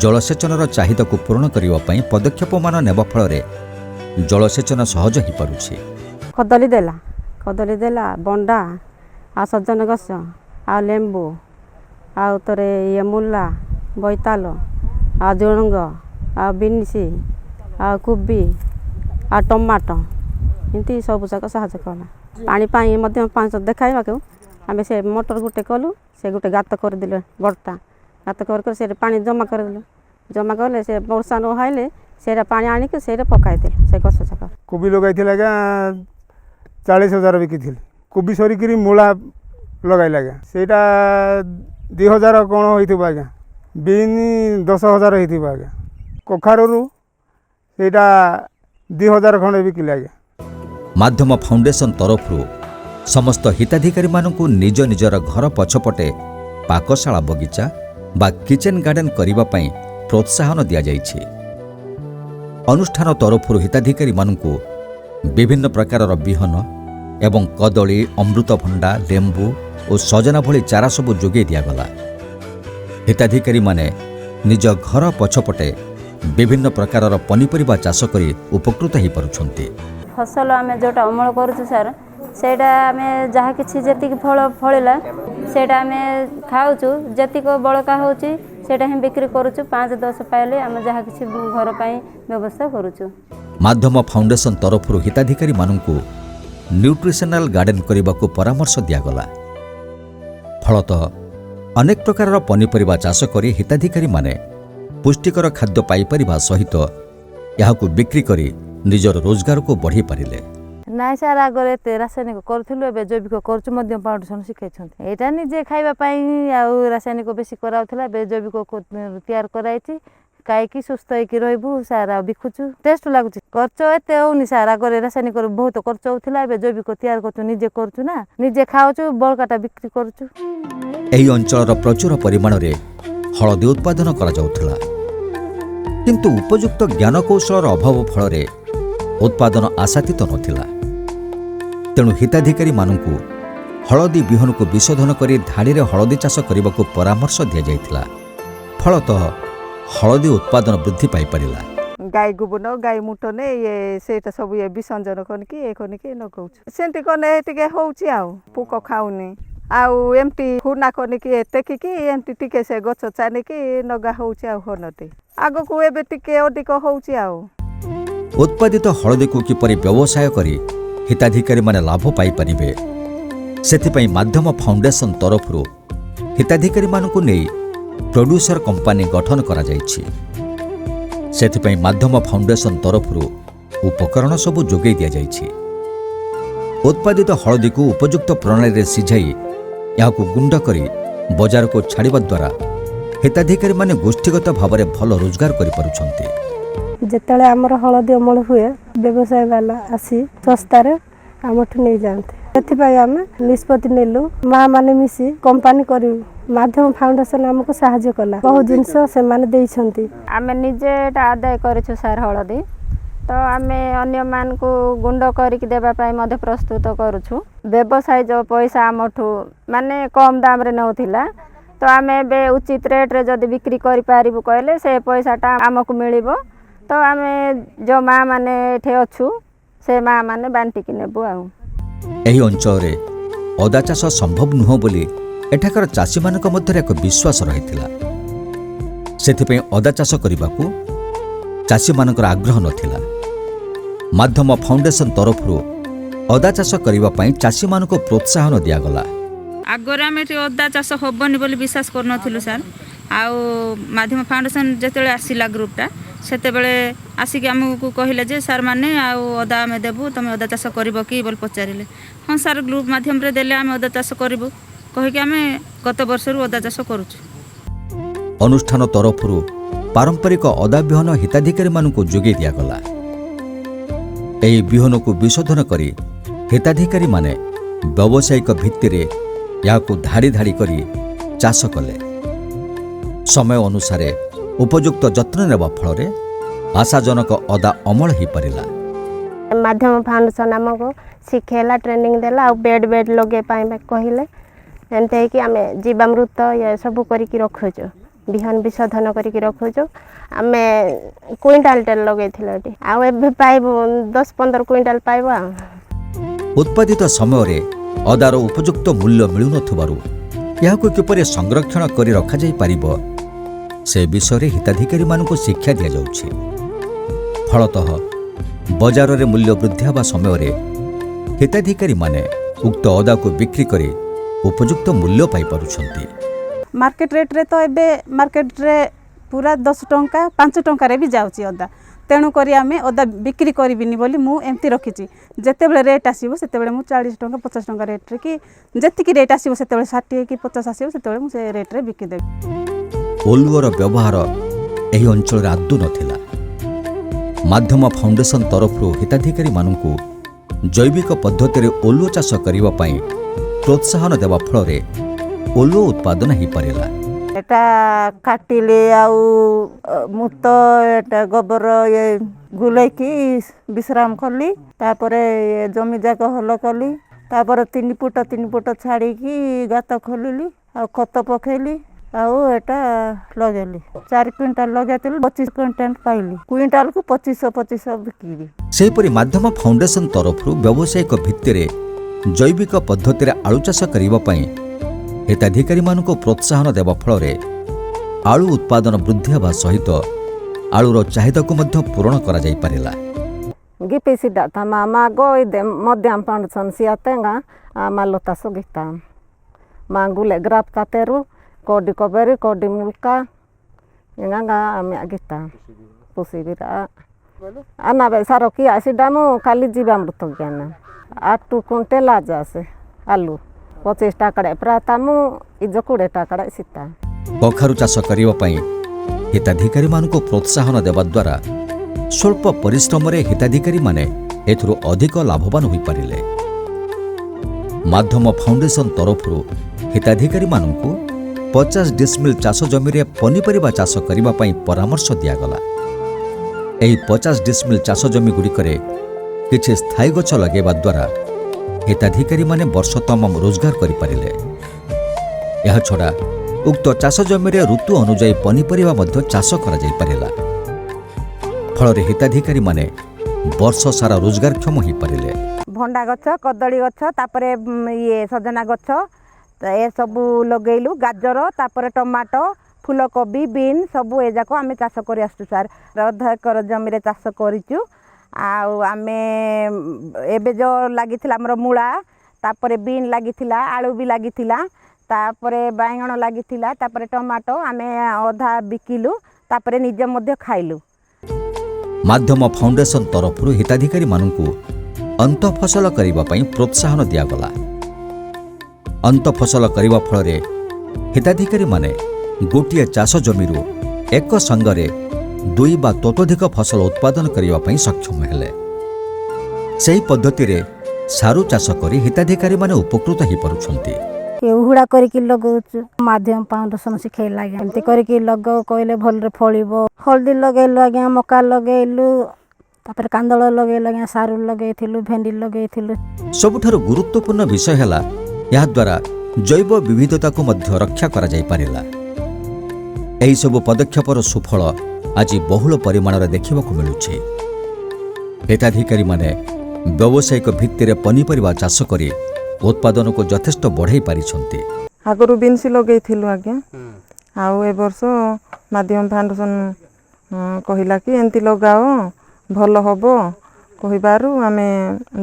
ଜଳସେଚନର ଚାହିଦାକୁ ପୂରଣ କରିବା ପାଇଁ ପଦକ୍ଷେପମାନ ନେବା ଫଳରେ ଜଳସେଚନ ସହଜ ହୋଇପାରୁଛି। କଦଳୀ ଦେଲା ବଣ୍ଡା ଆଉ ସଜନ ଗଛ ଆଉ ଲେମ୍ବୁ ଆଉ ଥରେ ଇଏ ମୂଲା ବୋଇତାଳ ଆଉ ଝୁଡ଼ଙ୍ଗ ଆଉ ବିନ୍ସ ଆଉ କୋବି ଆଉ ଟମାଟୋ ଏମିତି ସବୁ ଯାକ ସାହାଯ୍ୟ କଲା। ପାଣି ପାଇଁ ମଧ୍ୟ ପାଞ୍ଚ ଦେଖାଇବାକୁ ଆମେ ସେ ମଟର ଗୋଟେ କଲୁ, ସେ ଗୋଟେ ଗାତ କରିଦେଲେ ବଡ଼ଟା ଗାତ କରି ସେ ପାଣି ଜମା କରିଦେଲୁ। ଜମା କଲେ ସେ ବର୍ଷା ନ ହେଲେ ସେଇଟା ପାଣି ଆଣିକି ସେଇଟା ପକାଇଦେଲେ ସେ ଗଛ ଯାକ। କୋବି ଲଗାଇଥିଲେ ଆଜ୍ଞା 40,000 ବିକିଥିଲି। କୋବି ସରିକିରି ମୂଳା ଲଗାଇଲେ ଆଜ୍ଞା, ସେଇଟା 2,000 କ'ଣ ହେଇଥିବ ଆଜ୍ଞା। ବିନ୍ 10,000 ହେଇଥିବ ଆଜ୍ଞା। କଖାରୁରୁ ସେଇଟା 2,000 ଖଣ୍ଡେ ବିକିଲେ ଆଜ୍ଞା। ମାଧ୍ୟମ ଫାଉଣ୍ଡେସନ ତରଫରୁ ସମସ୍ତ ହିତାଧିକାରୀମାନଙ୍କୁ ନିଜ ନିଜର ଘର ପଛପଟେ ପାକଶାଳା ବଗିଚା ବା କିଚେନ୍ ଗାର୍ଡେନ୍ କରିବା ପାଇଁ ପ୍ରୋତ୍ସାହନ ଦିଆଯାଇଛି। ଅନୁଷ୍ଠାନ ତରଫରୁ ହିତାଧିକାରୀମାନଙ୍କୁ ବିଭିନ୍ନ ପ୍ରକାରର ବିହନ ଏବଂ କଦଳୀ, ଅମୃତଭଣ୍ଡା, ଲେମ୍ବୁ ଓ ସଜନା ଭଳି ଚାରା ସବୁ ଯୋଗାଇ ଦିଆଗଲା। ହିତାଧିକାରୀମାନେ ନିଜ ଘର ପଛପଟେ ବିଭିନ୍ନ ପ୍ରକାରର ପନିପରିବା ଚାଷ କରି ଉପକୃତ ହୋଇପାରୁଛନ୍ତି। ଫସଲ ଆମେ ଯେଉଁଟା ଅମଳ କରୁଛୁ ସାର୍, ସେଇଟା ଆମେ ଯାହା କିଛି ଯେତିକି ଫଳ ଫଳିଲା ସେଇଟା ଆମେ ଖାଉଛୁ, ଯେତିକି ବଳକା ହେଉଛି ସେଇଟା ହିଁ ବିକ୍ରି କରୁଛୁ। 5-10 ପାଇଲେ ଆମେ ଯାହା କିଛି ଘର ପାଇଁ ବ୍ୟବସ୍ଥା କରୁଛୁ। ମାଧ୍ୟମ ଫାଉଣ୍ଡେସନ ତରଫରୁ ହିତାଧିକାରୀମାନଙ୍କୁ ନ୍ୟୁଟ୍ରିସନାଲ ଗାର୍ଡେନ୍ କରିବାକୁ ପରାମର୍ଶ ଦିଆଗଲା। ଫଳତଃ ଅନେକ ପ୍ରକାରର ପନିପରିବା ଚାଷ କରି ହିତାଧିକାରୀମାନେ ପୁଷ୍ଟିକର ଖାଦ୍ୟ ପାଇପାରିବା ସହିତ ଏହାକୁ ବିକ୍ରି କରି ନିଜର ରୋଜଗାରକୁ ବଢ଼ାଇ ପାରିଲେ। ନାଇଁ ସାର୍, ଆଗରେ ଏତେ ରାସାୟନିକ କରୁଥିଲୁ, ଏବେ ଜୈବିକ କରୁଛୁ। ମଧ୍ୟ ଫାଉଣ୍ଡେସନ ଶିଖାଇଛନ୍ତି। ଏଇଟା ନିଜେ ଖାଇବା ପାଇଁ ଆଉ ରାସାୟନିକ ବେଶୀ କରାଉଥିଲା, ଏବେ ଜୈବିକ ତିଆରି କରାଯାଇଛି। ଖାଇକି ସୁସ୍ଥ ହେଇକି ରହିବୁ ସାର୍, ଆଉ ବିକୁଛୁ। ଟେଷ୍ଟ ଲାଗୁଛି। ଖର୍ଚ୍ଚ ଏତେ ହଉନି ସାର୍, ଆଗରେ ରାସାୟନିକ ବହୁତ ଖର୍ଚ୍ଚ ହଉଥିଲା, ଏବେ ଜୈବିକ ତିଆରି କରୁଛୁ, ନିଜେ କରୁଛୁ ନା, ନିଜେ ଖାଉଛୁ, ବଳକାଟା ବିକ୍ରି କରୁଛୁ। ଏହି ଅଞ୍ଚଳର ପ୍ରଚୁର ପରିମାଣରେ ହଳଦୀ ଉତ୍ପାଦନ କରାଯାଉଥିଲା, କିନ୍ତୁ ଉପଯୁକ୍ତ ଜ୍ଞାନକୌଶଳର ଅଭାବ ଫଳରେ ଉତ୍ପାଦନ ଆଶାତୀତ ନଥିଲା। ତେଣୁ ହିତାଧିକାରୀମାନଙ୍କୁ ହଳଦୀ ବିହନକୁ ବିଶୋଧନ କରି ଧାଡ଼ିରେ ହଳଦୀ ଚାଷ କରିବାକୁ ପରାମର୍ଶ ଦିଆଯାଇଥିଲା। ଫଳତଃ ହଳଦୀ ଉତ୍ପାଦନ ବୃଦ୍ଧି ପାଇପାରିଲା। ଗାଈ ଗୋବର, ଗାଈ ମୁଟନେ ସେଇଟା ସବୁ ବିସର୍ଜନ କରିକି ଲଗାଉଛୁ। ସେମିତି କଲେ ଟିକେ ହେଉଛି, ଆଉ ପୋକ ଖାଉନି। ଆଉ ଏମିତି ହୁନା କରିକି ଟେକିକି ଏମିତି ଟିକେ ସେ ଗଛ ଚାଲିକି ଲଗା ହେଉଛି, ଆଉ ହନତି ଆଗକୁ ଏବେ ଟିକେ ଅଧିକ ହେଉଛି। ଆଉ ଉତ୍ପାଦିତ ହଳଦୀକୁ କିପରି ବ୍ୟବସାୟ କରି ହିତାଧିକାରୀମାନେ ଲାଭ ପାଇପାରିବେ, ସେଥିପାଇଁ ମାଧ୍ୟମ ଫାଉଣ୍ଡେସନ ତରଫରୁ ହିତାଧିକାରୀମାନଙ୍କୁ ନେଇ ପ୍ରୋଡ୍ୟୁସର କମ୍ପାନୀ ଗଠନ କରାଯାଇଛି। ସେଥିପାଇଁ ମାଧ୍ୟମ ଫାଉଣ୍ଡେସନ ତରଫରୁ ଉପକରଣ ସବୁ ଯୋଗାଇ ଦିଆଯାଇଛି। ଉତ୍ପାଦିତ ହଳଦୀକୁ ଉପଯୁକ୍ତ ପ୍ରଣାଳୀରେ ସିଝାଇ ଏହାକୁ ଗୁଣ୍ଡ କରି ବଜାରକୁ ଛାଡ଼ିବା ଦ୍ୱାରା ହିତାଧିକାରୀମାନେ ଗୋଷ୍ଠୀଗତ ଭାବରେ ଭଲ ରୋଜଗାର କରିପାରୁଛନ୍ତି। ଯେତେବେଳେ ଆମର ହଳଦୀ ଅମଳ ହୁଏ, ବ୍ୟବସାୟ ବାଲା ଆସି ଶସ୍ତାରେ ଆମଠୁ ନେଇଯାଆନ୍ତି। ସେଥିପାଇଁ ଆମେ ନିଷ୍ପତ୍ତି ନେଲୁ, ମା ମାନେ ମିଶି କମ୍ପାନୀ କରିବୁ। ମାଧ୍ୟମ ଫାଉଣ୍ଡେସନ ଆମକୁ ସାହାଯ୍ୟ କଲା, ବହୁତ ଜିନିଷ ସେମାନେ ଦେଇଛନ୍ତି। ଆମେ ନିଜେ ଏଟା ଆଦାୟ କରିଛୁ ସାର୍ ହଳଦୀ, ତ ଆମେ ଅନ୍ୟମାନଙ୍କୁ ଗୁଣ୍ଡ କରିକି ଦେବା ପାଇଁ ମଧ୍ୟ ପ୍ରସ୍ତୁତ କରୁଛୁ। ବ୍ୟବସାୟ ଯେଉଁ ପଇସା ଆମଠୁ ମାନେ କମ୍ ଦାମରେ ନେଉଥିଲା, ତ ଆମେ ଏବେ ଉଚିତ ରେଟ୍ରେ ଯଦି ବିକ୍ରି କରିପାରିବୁ କହିଲେ ସେ ପଇସାଟା ଆମକୁ ମିଳିବ। ତ ଆମେ ଯେଉଁ ମା ମାନେ ଏଠି ଅଛୁ, ସେ ମା ମାନେ ବାଣ୍ଟିକି ନେବୁ। ଆଉ ଏହି ଅଞ୍ଚଳରେ ଅଦା ଚାଷ ସମ୍ଭବ ନୁହେଁ ବୋଲି ଏଠାକାର ଚାଷୀମାନଙ୍କ ମଧ୍ୟରେ ଏକ ବିଶ୍ୱାସ ରହିଥିଲା। ସେଥିପାଇଁ ଅଦା ଚାଷ କରିବାକୁ ଚାଷୀମାନଙ୍କର ଆଗ୍ରହ ନଥିଲା। ମାଧ୍ୟମ ଫାଉଣ୍ଡେସନ ତରଫରୁ ଅଦା ଚାଷ କରିବା ପାଇଁ ଚାଷୀମାନଙ୍କୁ ପ୍ରୋତ୍ସାହନ ଦିଆଗଲା। ଆଗରେ ଆମେ ଏଠି ଅଦା ଚାଷ ହେବନି ବୋଲି ବିଶ୍ୱାସ କରୁନଥିଲୁ ସାର୍। ଆଉ ମାଧ୍ୟମ ଫାଉଣ୍ଡେସନ ଯେତେବେଳେ ଆସିଲା ଗ୍ରୁପ୍ଟା, ସେତେବେଳେ ଆସିକି ଆମକୁ କହିଲେ ଯେ ସାର୍ ମାନେ ଆଉ ଅଦା ଆମେ ଦେବୁ, ତୁମେ ଅଦା ଚାଷ କରିବ କି ବୋଲି ପଚାରିଲେ। ହଁ ସାର୍, ଗ୍ରୁପ୍ ମାଧ୍ୟମରେ ଦେଲେ ଆମେ ଅଦା ଚାଷ କରିବୁ କହିକି ଆମେ ଗତ ବର୍ଷରୁ ଅଦା ଚାଷ କରୁଛୁ। ଅନୁଷ୍ଠାନ ତରଫରୁ ପାରମ୍ପରିକ ଅଦା ବିହନ ହିତାଧିକାରୀମାନଙ୍କୁ ଯୋଗାଇ ଦିଆଗଲା। ଏହି ବିହନକୁ ବିଶୋଧନ କରି ହିତାଧିକାରୀମାନେ ବ୍ୟବସାୟିକ ଭିତ୍ତିରେ ଏହାକୁ ଧାଡ଼ି ଧାଡ଼ି କରି ଚାଷ କଲେ। ସମୟ ଅନୁସାରେ ଉପଯୁକ୍ତ ଯତ୍ନ ନେବା ଫଳରେ ଆଶାଜନକ ଅଦା ଅମଳ ହୋଇପାରିଲା। ମାଧ୍ୟମ ଫାଉଣ୍ଡେସନ ଆମକୁ ଶିଖେଇଲା, ଟ୍ରେନିଂ ଦେଲା, ଆଉ ବେଡ୍ ଲଗେଇବା ପାଇଁ କହିଲେ। ଏମିତି ହେଇକି ଆମେ ଜୀବାମୃତ ସବୁ କରିକି ରଖୁଛୁ। ବିହନ ବିଶୋଧନ କରିକି ରଖୁଛୁ। ଆମେ କୁଇଣ୍ଟାଲଟେ ଲଗେଇଥିଲୁ ଏଠି, ଆଉ ଏବେ ପାଇବୁ 10-15 କୁଇଣ୍ଟାଲ ପାଇବ। ଆଉ ଉତ୍ପାଦିତ ସମୟରେ ଅଦାର ଉପଯୁକ୍ତ ମୂଲ୍ୟ ମିଳୁନଥିବାରୁ ଏହାକୁ କିପରି ସଂରକ୍ଷଣ କରି ରଖାଯାଇପାରିବ ସେ ବିଷୟରେ ହିତାଧିକାରୀମାନଙ୍କୁ ଶିକ୍ଷା ଦିଆଯାଉଛି। ଫଳତଃ ବଜାରରେ ମୂଲ୍ୟ ବୃଦ୍ଧି ହେବା ସମୟରେ ହିତାଧିକାରୀମାନେ ଉକ୍ତ ଅଦାକୁ ବିକ୍ରି କରି ଉପଯୁକ୍ତ ମୂଲ୍ୟ ପାଇପାରୁଛନ୍ତି। ମାର୍କେଟ ରେଟ୍ରେ ତ ଏବେ ମାର୍କେଟରେ ପୁରା 10 ଟଙ୍କା 5 ଟଙ୍କାରେ ବି ଯାଉଛି ଅଦା। ତେଣୁକରି ଆମେ ଅଦା ବିକ୍ରି କରିବିନି ବୋଲି ମୁଁ ଏମିତି ରଖିଛି। ଯେତେବେଳେ ରେଟ୍ ଆସିବ ସେତେବେଳେ ମୁଁ 40 ଟଙ୍କା 50 ଟଙ୍କା ରେଟ୍ରେ କି ଯେତିକି ରେଟ୍ ଆସିବ ସେତେବେଳେ 60 କି 50 ଆସିବ ସେତେବେଳେ ମୁଁ ସେ ରେଟ୍ରେ ବିକିଦେବି। ଓଲୁଅର ବ୍ୟବହାର ଏହି ଅଞ୍ଚଳରେ ଆଦୌ ନଥିଲା। ମାଧ୍ୟମ ଫାଉଣ୍ଡେସନ ତରଫରୁ ହିତାଧିକାରୀମାନଙ୍କୁ ଜୈବିକ ପଦ୍ଧତିରେ ଓଲୁଅ ଚାଷ କରିବା ପାଇଁ ପ୍ରୋତ୍ସାହନ ଦେବା ଫଳରେ ଓଲୁଅ ଉତ୍ପାଦନ ହୋଇପାରିଲା। ଏଟା କାଟିଲେ ଆଉ ମୁତ ଏଟା ଗୋବର ଗୁଲେଇକି ବିଶ୍ରାମ କଲି, ତାପରେ ଜମି ଯାକ ହଲ କଲି, ତାପରେ 3 ଫୁଟ ଛାଡ଼ିକି ଗାତ ଖୋଲିଲି, ଆଉ ଖତ ପକେଇଲି, ଆଉ ଏଟା ଲଗେଇଲି। 4 କ୍ୱିଣ୍ଟାଲ ଲଗେଇଥିଲି, 25 କ୍ୱିଣ୍ଟାଲ ପାଇଲି। କ୍ୱିଣ୍ଟାଲକୁ 2500 ବିକିବି। ସେହିପରି ମାଧ୍ୟମ ଫାଉଣ୍ଡେସନ ତରଫରୁ ବ୍ୟବସାୟିକ ଭିତ୍ତିରେ ଜୈବିକ ପଦ୍ଧତିରେ ଆଳୁ ଚାଷ କରିବା ପାଇଁ ହିତାଧିକାରୀମାନଙ୍କୁ ପ୍ରୋତ୍ସାହନ ଦେବା ଫଳରେ ଆଳୁ ଉତ୍ପାଦନ ବୃଦ୍ଧି ହେବା ସହିତ ଆଳୁର ଚାହିଦାକୁ ମଧ୍ୟ ପୂରଣ କରାଯାଇପାରିଲା। Gipisi datama mago ide modiam pandson siatenga malota sogitam. Mangule grab tateru kodi koberi kodi mulka inganga ame agita. Pusibira. Ana be saroki asidamu kali jibam rutogana. Atu kuntela jase alu. 25 টাকাରେ ପ୍ରାତାମୁ is 20 টাকাରେ ସିତା। କଖାରୁ ଚାଷ କରିବା ପାଇଁ ହିତାଧିକାରୀମାନଙ୍କୁ ପ୍ରୋତ୍ସାହନ ଦେବା ଦ୍ୱାରା ସ୍ୱଳ୍ପ ପରିଶ୍ରମରେ ହିତାଧିକାରୀମାନେ ଏଥିରୁ ଅଧିକ ଲାଭବାନ ହୋଇପାରିଲେ। ମାଧ୍ୟମ ଫାଉଣ୍ଡେସନ ତରଫରୁ ହିତାଧିକାରୀମାନଙ୍କୁ 50 ଡିସମିଲ୍ ଚାଷ ଜମିରେ ପନିପରିବା ଚାଷ କରିବା ପାଇଁ ପରାମର୍ଶ ଦିଆଗଲା। ଏହି 50 ଡିସମିଲ୍ ଚାଷ ଜମିଗୁଡ଼ିକରେ କିଛି ସ୍ଥାୟୀ ଗଛ ଲଗାଇବା ଦ୍ୱାରା ହିତାଧିକାରୀମାନେ ବର୍ଷ ତମାମ ରୋଜଗାର କରିପାରିଲେ। ଏହାଛଡ଼ା ଉକ୍ତ ଚାଷ ଜମିରେ ଋତୁ ଅନୁଯାୟୀ ପନିପରିବା ମଧ୍ୟ ଚାଷ କରାଯାଇପାରିଲା। ଫଳରେ ହିତାଧିକାରୀମାନେ ବର୍ଷ ସାରା ରୋଜଗାରକ୍ଷମ ହୋଇପାରିଲେ। ଭଣ୍ଡା ଗଛ, କଦଳୀ ଗଛ, ତାପରେ ସଜନା ଗଛ ଏସବୁ ଲଗେଇଲୁ। ଗାଜର, ତାପରେ ଟମାଟୋ, ଫୁଲକୋବି, ବିନ୍ ସବୁ ଏଯାକ ଆମେ ଚାଷ କରି ଆସୁଛୁ ସାର୍। 1.5 ଏକର ଜମିରେ ଚାଷ କରିଛୁ। ଆଉ ଆମେ ଏବେ ଯେଉଁ ଲାଗିଥିଲା ଆମର ମୂଳା, ତାପରେ ବିନ୍ ଲାଗିଥିଲା, ଆଳୁ ବି ଲାଗିଥିଲା, ତାପରେ ବାଇଗଣ ଲାଗିଥିଲା, ତାପରେ ଟମାଟୋ ଆମେ ଅଧା ବିକିଲୁ, ତାପରେ ନିଜେ ମଧ୍ୟ ଖାଇଲୁ। ମାଧ୍ୟମ ଫାଉଣ୍ଡେସନ ତରଫରୁ ହିତାଧିକାରୀମାନଙ୍କୁ ଅନ୍ତଃଫସଲ କରିବା ପାଇଁ ପ୍ରୋତ୍ସାହନ ଦିଆଗଲା। ଅନ୍ତଃଫସଲ କରିବା ଫଳରେ ହିତାଧିକାରୀମାନେ ଗୋଟିଏ ଚାଷ ଜମିରୁ ଏକ ସଙ୍ଗରେ 2 ବା ତତୋଧିକ ଫସଲ ଉତ୍ପାଦନ କରିବା ପାଇଁ ସକ୍ଷମ ହେଲେ। ସେହି ପଦ୍ଧତିରେ ସାରୁ ଚାଷ କରି ହିତାଧିକାରୀମାନେ ଉପକୃତ ହୋଇପାରୁଛନ୍ତି। ଉହୁଡ଼ା କରିକି ଲଗାଉଛୁ। ମାଧ୍ୟମ ଫାଉଣ୍ଡେସନ ଶିଖେଇଲା ଆଜ୍ଞା, ଏମିତି କରିକି ଲଗାଉ କହିଲେ ଭଲରେ ଫଳିବ। ହଳଦୀ ଲଗେଇଲୁ ଆଜ୍ଞା, ମକା ଲଗେଇଲୁ, ତାପରେ କାନ୍ଦଳ ଲଗେଇଲୁ ଆଜ୍ଞା, ସାରୁ ଲଗେଇଥିଲୁ, ଭେଣ୍ଡି ଲଗେଇଥିଲୁ। ସବୁଠାରୁ ଗୁରୁତ୍ୱପୂର୍ଣ୍ଣ ବିଷୟ ହେଲା ଏହାଦ୍ୱାରା ଜୈବ ବିବିଧତାକୁ ମଧ୍ୟ ରକ୍ଷା କରାଯାଇପାରିଲା। ଏହିସବୁ ପଦକ୍ଷେପର ସୁଫଳ ଆଜି ବହୁଳ ପରିମାଣରେ ଦେଖିବାକୁ ମିଳୁଛି। ହିତାଧିକାରୀମାନେ ବ୍ୟବସାୟିକ ଭିତ୍ତିରେ ପନିପରିବା ଚାଷ କରି ଉତ୍ପାଦନକୁ ଯଥେଷ୍ଟ ବଢ଼ାଇ ପାରିଛନ୍ତି। ଆଗରୁ ବିନ୍ସ ଲଗେଇଥିଲୁ ଆଜ୍ଞା, ଆଉ ଏ ବର୍ଷ ମାଧ୍ୟମ ଫାଉଣ୍ଡେସନ କହିଲା କି ଏମିତି ଲଗାଅ ଭଲ ହେବ କହିବାରୁ ଆମେ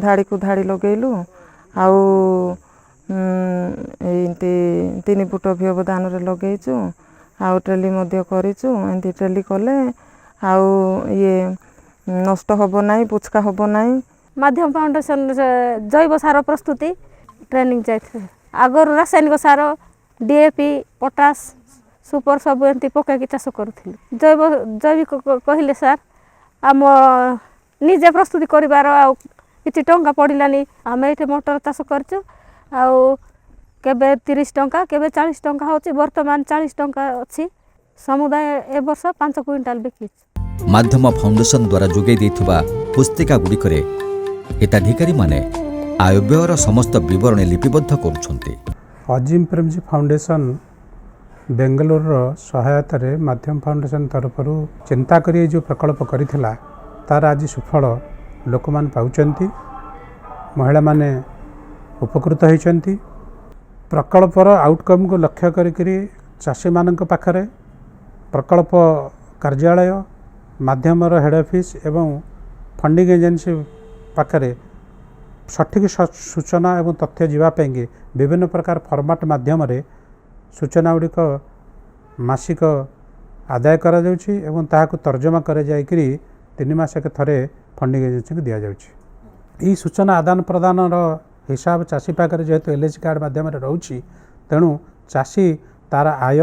ଧାଡ଼ିକୁ ଧାଡ଼ି ଲଗେଇଲୁ। ଆଉ ଏମିତି 3 ଫୁଟ ବ୍ୟବଧାନରେ ଲଗେଇଛୁ। ଆଉ ଟ୍ରେଲି ମଧ୍ୟ କରିଛୁ। ଏମିତି ଟ୍ରେଲି କଲେ ଆଉ ନଷ୍ଟ ହେବ ନାହିଁ, ପୁଚକା ହେବ ନାହିଁ। ମାଧ୍ୟମ ଫାଉଣ୍ଡେସନ ଜୈବ ସାର ପ୍ରସ୍ତୁତି ଟ୍ରେନିଂ ଯାଇଥିଲେ। ଆଗରୁ ରାସାୟନିକ ସାର ଡିଏପି, ପଟାସ, ସୁପର ସବୁ ଏମିତି ପକାଇକି ଚାଷ କରୁଥିଲେ। ଜୈବିକ କହିଲେ ସାର୍ ଆମ ନିଜେ ପ୍ରସ୍ତୁତି କରିବାର ଆଉ କିଛି ଟଙ୍କା ପଡ଼ିଲାନି। ଆମେ ଏଠି ମଟର ଚାଷ କରିଛୁ। ଆଉ କେବେ 30 ଟଙ୍କା, କେବେ 40 ଟଙ୍କା ହେଉଛି। ବର୍ତ୍ତମାନ 40 ଟଙ୍କା ଅଛି। ସମୁଦାୟ ଏ ବର୍ଷ 5 କୁଇଣ୍ଟାଲ ବିକିଛୁ। ମାଧ୍ୟମ ଫାଉଣ୍ଡେସନ ଦ୍ୱାରା ଯୋଗାଇ ଦେଇଥିବା ପୁସ୍ତିକା ଗୁଡ଼ିକରେ ହିତାଧିକାରୀମାନେ ଆୟବ୍ୟୟର ସମସ୍ତ ବିବରଣୀ ଲିପିବଦ୍ଧ କରୁଛନ୍ତି। ଅଜିମ୍ ପ୍ରେମଜୀ ଫାଉଣ୍ଡେସନ बेंगलोर सहायतार माध्यम फाउंडेशन तरफ चिंता करी जो प्रकल्प करिथिला तार आज सुफल लोक मान पाउचंती महिला माने उपकृत होइचंती। प्रकल्पर आउटकम को लक्ष्य करी चाषी मानक पाखरे प्रकल्प कार्यालय माध्यम हेड ऑफिस एवं फंडिंग एजेंसी पाखरे सठिक सूचना एवं तथ्य जीवाई विभिन्न प्रकार फॉर्मेट माध्यम सूचना गुड़िक मासिक आदाय करा जाउछि एवं ताहाको तर्जमा करे जाय करी 3 मासके थरे फंडिंग एजेंसी को दिया जाउछि। ई सूचना आदान प्रदान हिसाब चाषी पाखरे जेहेतु LIC कार्ड माध्यम रोची तेणु चाषी तार आय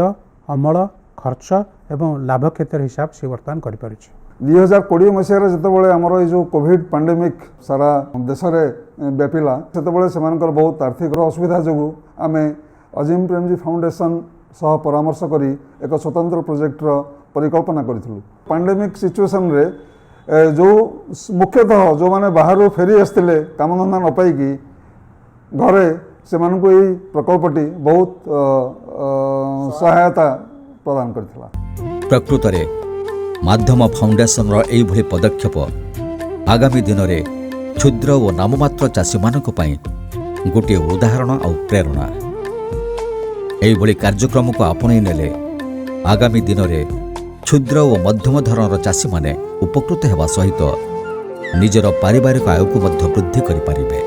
अमल खर्च एवं लाभ क्षेत्र हिसाब से बर्तमान कर 2020 मसीह जितेबाला आमर ये जो कोविड पैंडेमिक सारा देश में व्यापिला से बहुत आर्थिक असुविधा जो आम अजीम प्रेमजी फाउंडेशन सह परामर्श करी एक स्वतंत्र प्रोजेक्टर परिकल्पना करूँ। पैंडेमिक सिचुएसन रे जो मुख्यतः जो माने बाहर फेरी आसते कामधंदा न पाई घरे से प्रकल्पटी बहुत सहायता प्रदान करथिला। प्रकृत रे माध्यम फाउंडेशन एभली पदक्षेप आगामी दिन में क्षुद्र और नाममात्र चाषी मानक पई गोटे उदाहरण और प्रेरणा। एभली कार्यक्रम को आपणई नेले आगामी दिन में क्षुद्र और मध्यम धरणर चाषी माने उपकृत हेबा सहित निजर पारिवारिक आय को वृद्धि करि पारिबे।